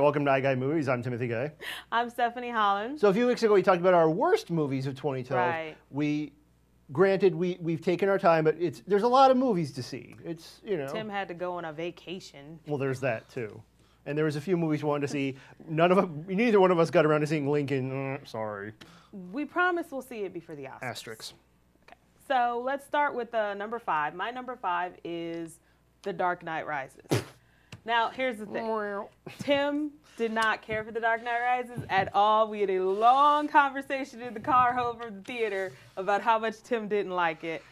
welcome to iGuy Movies. I'm Timothy Guy. I'm Stephanie Holland. So a few weeks ago, we talked about our worst movies of 2012. Right. We've taken our time, but there's a lot of movies to see. Tim had to go on a vacation. Well, there's that too. And there was a few movies we wanted to see. Neither one of us got around to seeing Lincoln. Sorry. We promise we'll see it before the Oscars. Asterisks. Okay. So let's start with number 5. My number 5 is The Dark Knight Rises. Now, here's the thing. Tim did not care for The Dark Knight Rises at all. We had a long conversation in the car home from the theater about how much Tim didn't like it.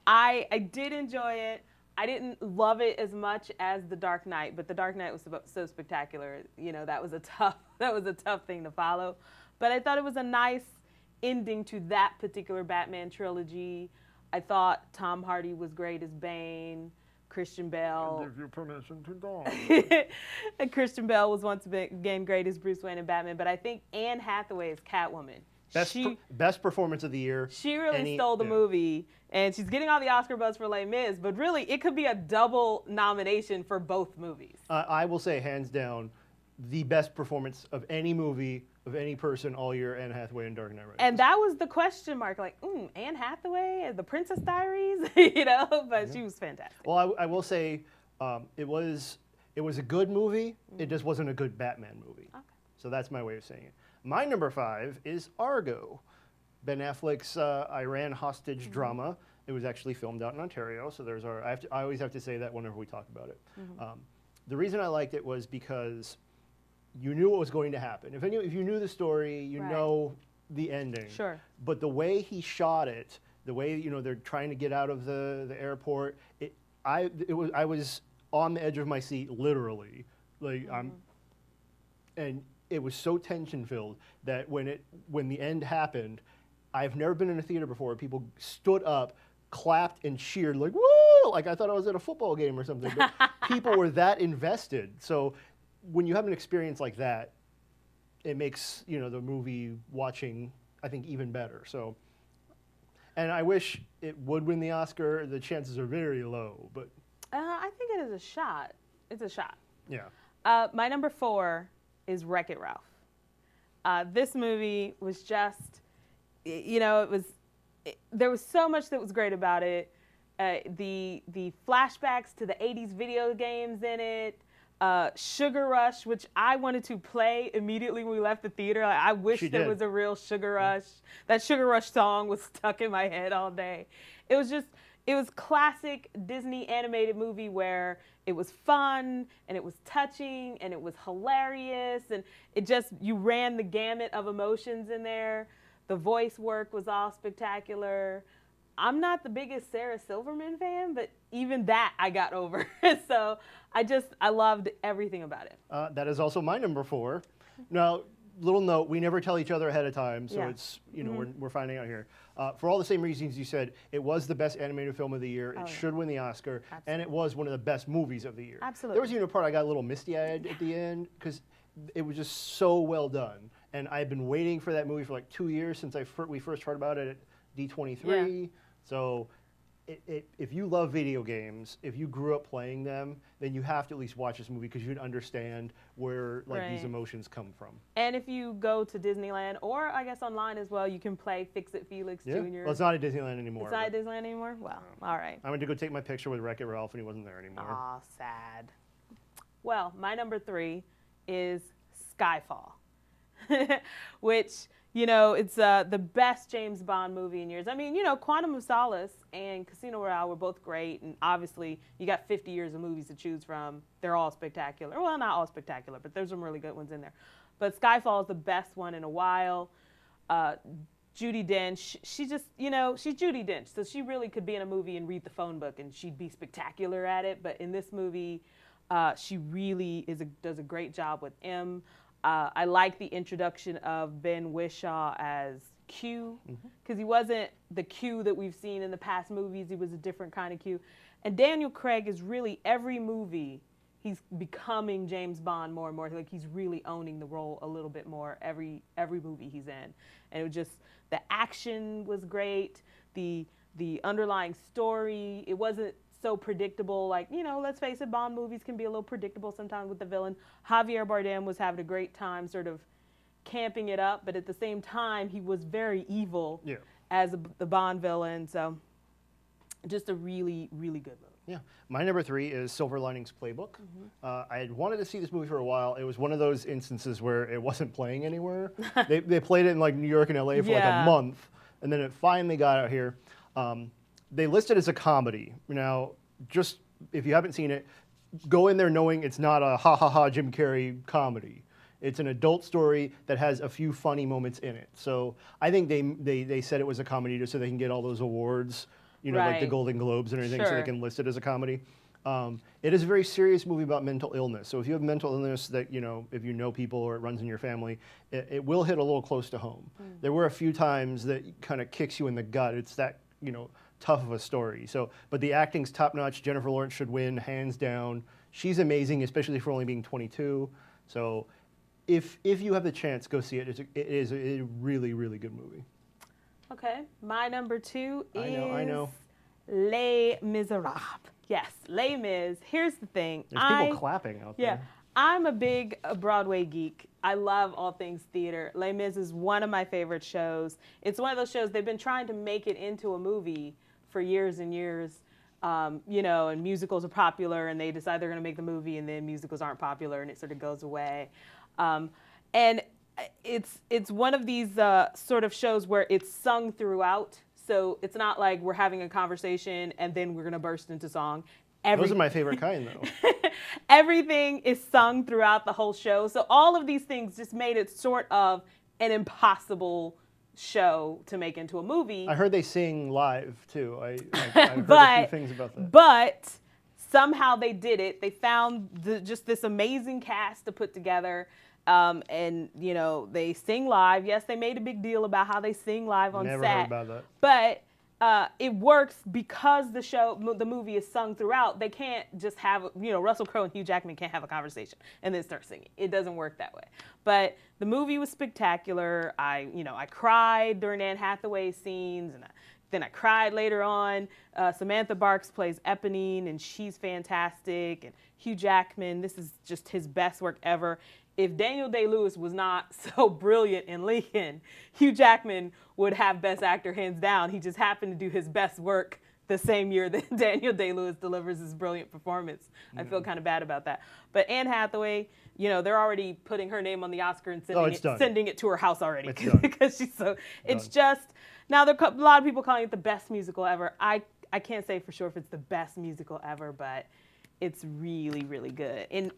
I did enjoy it. I didn't love it as much as The Dark Knight, but The Dark Knight was so spectacular. You know, that was a tough thing to follow. But I thought it was a nice ending to that particular Batman trilogy. I thought Tom Hardy was great as Bane. Christian Bale. I give you permission to die. And Christian Bale was once again great as Bruce Wayne and Batman, but I think Anne Hathaway is Catwoman. Best performance of the year. She really stole the movie, and she's getting all the Oscar buzz for Les Mis, but really it could be a double nomination for both movies. I will say, hands down, the best performance of any movie, of any person all year, Anne Hathaway in Dark Knight Rises. And that was the question mark, like, Anne Hathaway, The Princess Diaries, but she was fantastic. Well, I will say it was a good movie. It just wasn't a good Batman movie. Okay. So that's my way of saying it. My number 5 is Argo, Ben Affleck's Iran hostage drama. It was actually filmed out in Ontario, so there's I always have to say that whenever we talk about it. The reason I liked it was because you knew what was going to happen. If you knew the story, you know the ending. Sure. But the way he shot it, the way they're trying to get out of the airport, I was on the edge of my seat, literally. Like and it was so tension filled that when the end happened, I've never been in a theater before where people stood up, clapped and cheered like woo, like I thought I was at a football game or something. But people were that invested. So when you have an experience like that, it makes the movie watching, I think, even better. So, and I wish it would win the Oscar. The chances are very low, but I think it is a shot. It's a shot. Yeah. My number 4 is Wreck-It Ralph. This movie was just, there was so much that was great about it. The flashbacks to the 80s video games in it. Sugar Rush, which I wanted to play immediately when we left the theater. Like, I wish there was a real Sugar Rush. That Sugar Rush song was stuck in my head all day. It was classic Disney animated movie where it was fun and it was touching and it was hilarious and you ran the gamut of emotions in there. The voice work was all spectacular. I'm not the biggest Sarah Silverman fan, but even that I got over. So I loved everything about it. That is also my number 4. Now, little note, we never tell each other ahead of time, so it's, we're finding out here. For all the same reasons you said, it was the best animated film of the year. It should win the Oscar, and it was one of the best movies of the year. Absolutely. There was even a part I got a little misty-eyed at the end because it was just so well done. And I've been waiting for that movie for like 2 years since we first heard about it at D23. Yeah. So if you love video games, if you grew up playing them, then you have to at least watch this movie because you'd understand where these emotions come from. And if you go to Disneyland, or I guess online as well, you can play Fix-It Felix Jr. Well, it's not at Disneyland anymore. It's not at Disneyland anymore? Well, all right. I went to go take my picture with Wreck-It Ralph and he wasn't there anymore. Aw, sad. Well, my number 3 is Skyfall, which... it's the best James Bond movie in years. I mean, Quantum of Solace and Casino Royale were both great, and obviously you got 50 years of movies to choose from. They're all spectacular. Well, not all spectacular, but there's some really good ones in there. But Skyfall is the best one in a while. Judi Dench, she just, she's Judi Dench, so she really could be in a movie and read the phone book, and she'd be spectacular at it. But in this movie, she really does a great job with M. I like the introduction of Ben Whishaw as Q, because he wasn't the Q that we've seen in the past movies. He was a different kind of Q. And Daniel Craig is really, every movie, he's becoming James Bond more and more. Like, he's really owning the role a little bit more every movie he's in. And it was just, the action was great. The underlying story, it wasn't so predictable. Like, you know, let's face it, Bond movies can be a little predictable sometimes with the villain. Javier Bardem was having a great time sort of camping it up, but at the same time, he was very evil as the Bond villain. So just a really, really good movie. Yeah. My number 3 is Silver Linings Playbook. I had wanted to see this movie for a while. It was one of those instances where it wasn't playing anywhere. they played it in like New York and LA for like a month, and then it finally got out here. They listed it as a comedy. Now, just if you haven't seen it, go in there knowing it's not a ha-ha-ha Jim Carrey comedy. It's an adult story that has a few funny moments in it. So I think they said it was a comedy just so they can get all those awards, you know, like the Golden Globes and everything, so they can list it as a comedy. It is a very serious movie about mental illness. So if you have mental illness that, you know, if you know people or it runs in your family, it will hit a little close to home. There were a few times that kind of kicks you in the gut. It's that, you know, tough of a story. So, but the acting's top notch. Jennifer Lawrence should win, hands down. She's amazing, especially for only being 22. So if you have the chance, go see it. It is a really, really good movie. Okay, my number 2 is I know. Les Miserables. Yes, Les Mis. Here's the thing. There's people clapping out there. Yeah, I'm a big Broadway geek. I love all things theater. Les Mis is one of my favorite shows. It's one of those shows they've been trying to make it into a movie for years and years. You know, and musicals are popular, and they decide they're going to make the movie, and then musicals aren't popular, and it sort of goes away. And it's one of these sort of shows where it's sung throughout. So it's not like we're having a conversation and then we're going to burst into song. Those are my favorite kind, though. Everything is sung throughout the whole show. So all of these things just made it sort of an impossible show to make into a movie. I heard they sing live, too. I heard a few things about that. But somehow they did it. They found just this amazing cast to put together. And, you know, they sing live. Yes, they made a big deal about how they sing live on set. Never heard about that. But it works because the movie is sung throughout. They can't just have, you know, Russell Crowe and Hugh Jackman can't have a conversation and then start singing. It doesn't work that way. But the movie was spectacular. I cried during Anne Hathaway's scenes, and then I cried later on. Samantha Barks plays Eponine, and she's fantastic. And Hugh Jackman, this is just his best work ever. If Daniel Day-Lewis was not so brilliant in Lincoln, Hugh Jackman would have Best Actor hands down. He just happened to do his best work the same year that Daniel Day-Lewis delivers his brilliant performance. I feel kind of bad about that. But Anne Hathaway, you know, they're already putting her name on the Oscar and sending it to her house already because she's so. It's just now there are a lot of people calling it the best musical ever. I can't say for sure if it's the best musical ever, but it's really, really good. And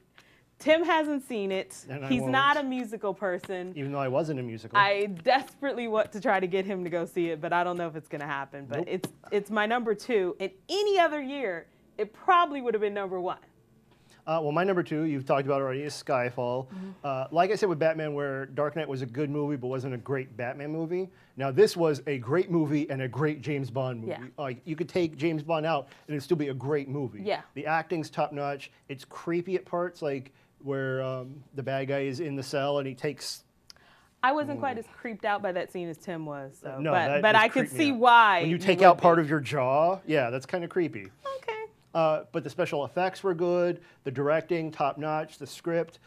Tim hasn't seen it. He's not a musical person. Even though I wasn't a musical. I desperately want to try to get him to go see it, but I don't know if it's going to happen. But it's my number 2. In any other year, it probably would have been number 1. Well, my number 2, you've talked about already, is Skyfall. Like I said with Batman, where Dark Knight was a good movie but wasn't a great Batman movie. Now, this was a great movie and a great James Bond movie. Yeah. Like, you could take James Bond out and it'd still be a great movie. Yeah. The acting's top-notch. It's creepy at parts, like where the bad guy is in the cell and he takes... I wasn't quite as creeped out by that scene as Tim was. So. No, but I could see why. When you take out part of your jaw, yeah, that's kind of creepy. Okay. But the special effects were good, the directing, top-notch, the script.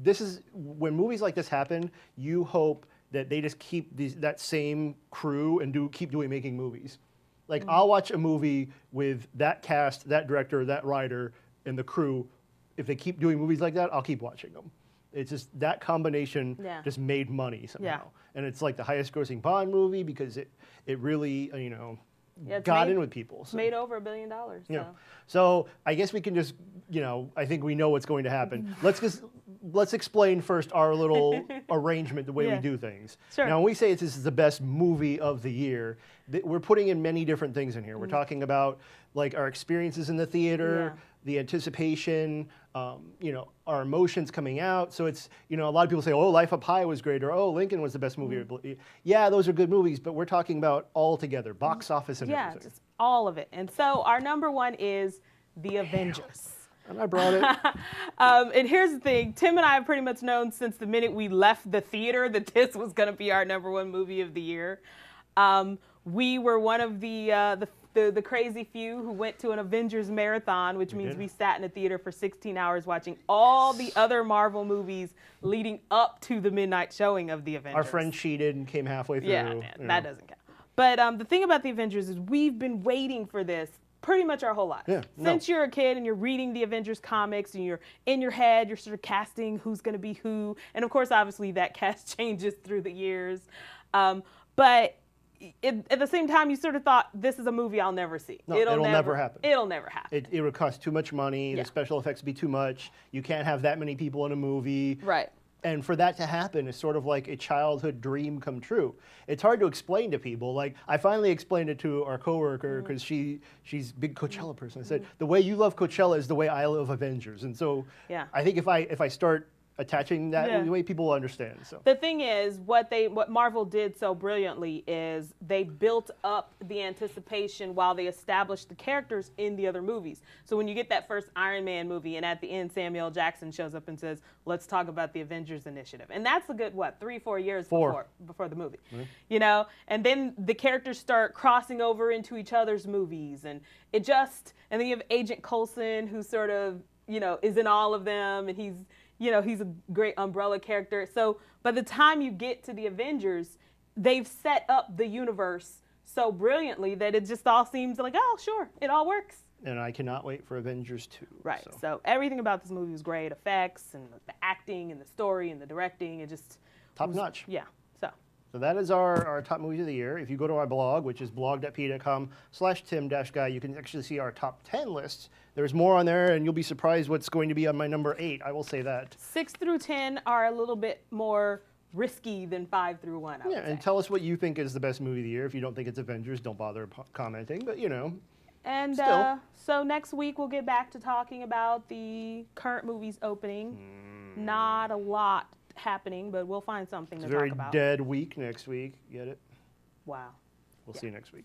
This is when movies like this happen, you hope that they just keep that same crew and keep making movies. Like, I'll watch a movie with that cast, that director, that writer, and the crew. If they keep doing movies like that, I'll keep watching them. It's just that combination just made money somehow. Yeah. And it's like the highest grossing Bond movie because it really, you know, got in with people. It's made over $1 billion. So. Yeah. So I guess we can just, you know, I think we know what's going to happen. Let's explain first our little arrangement, the way we do things. Sure. Now, when we say this is the best movie of the year, we're putting in many different things in here. We're talking about like our experiences in the theater, the anticipation, you know, our emotions coming out. So it's, you know, a lot of people say, oh, Life of Pi was great, or oh, Lincoln was the best movie. Yeah, those are good movies, but we're talking about all together, box office and everything. Yeah, just all of it. And so our number 1 is The Avengers. And I brought it. And here's the thing. Tim and I have pretty much known since the minute we left the theater that this was going to be our number 1 movie of the year. We were one of the the crazy few who went to an Avengers marathon, which means we sat in a theater for 16 hours watching all the other Marvel movies leading up to the midnight showing of the Avengers. Our friend cheated and came halfway through. Yeah, that doesn't count. But the thing about the Avengers is we've been waiting for this pretty much our whole life. Yeah, Since you're a kid and you're reading the Avengers comics and you're in your head, you're sort of casting who's going to be who. And of course, obviously, that cast changes through the years. But at the same time, you sort of thought, this is a movie I'll never see. No, it'll never happen. It'll never happen. It would cost too much money. The special effects would be too much. You can't have that many people in a movie. Right. And for that to happen is sort of like a childhood dream come true. It's hard to explain to people. Like, I finally explained it to our coworker because she's a big Coachella person. I said, the way you love Coachella is the way I love Avengers. And so I think if I start attaching that the way people will understand. So the thing is, what Marvel did so brilliantly is they built up the anticipation while they established the characters in the other movies. So when you get that first Iron Man movie and at the end Samuel L. Jackson shows up and says, let's talk about the Avengers Initiative. And that's a good, 3-4 years before the movie. You know? And then the characters start crossing over into each other's movies, and and then you have Agent Coulson, who sort of, is in all of them, and he's a great umbrella character. So by the time you get to the Avengers, they've set up the universe so brilliantly that it just all seems like, oh, sure, it all works. And I cannot wait for Avengers 2. Right. So everything about this movie was great. Effects and the acting and the story and the directing. It just top notch. Yeah. So that is our top movies of the year. If you go to our blog, which is blog.p.com/tim-guy, you can actually see our top 10 lists. There's more on there, and you'll be surprised what's going to be on my number 8. I will say that. 6 through 10 are a little bit more risky than 5 through 1, I would say. And tell us what you think is the best movie of the year. If you don't think it's Avengers, don't bother commenting, but And so next week we'll get back to talking about the current movies opening. Not a lot happening, but we'll find something to talk about. It's a very dead week next week. Get it? Wow. We'll see you next week.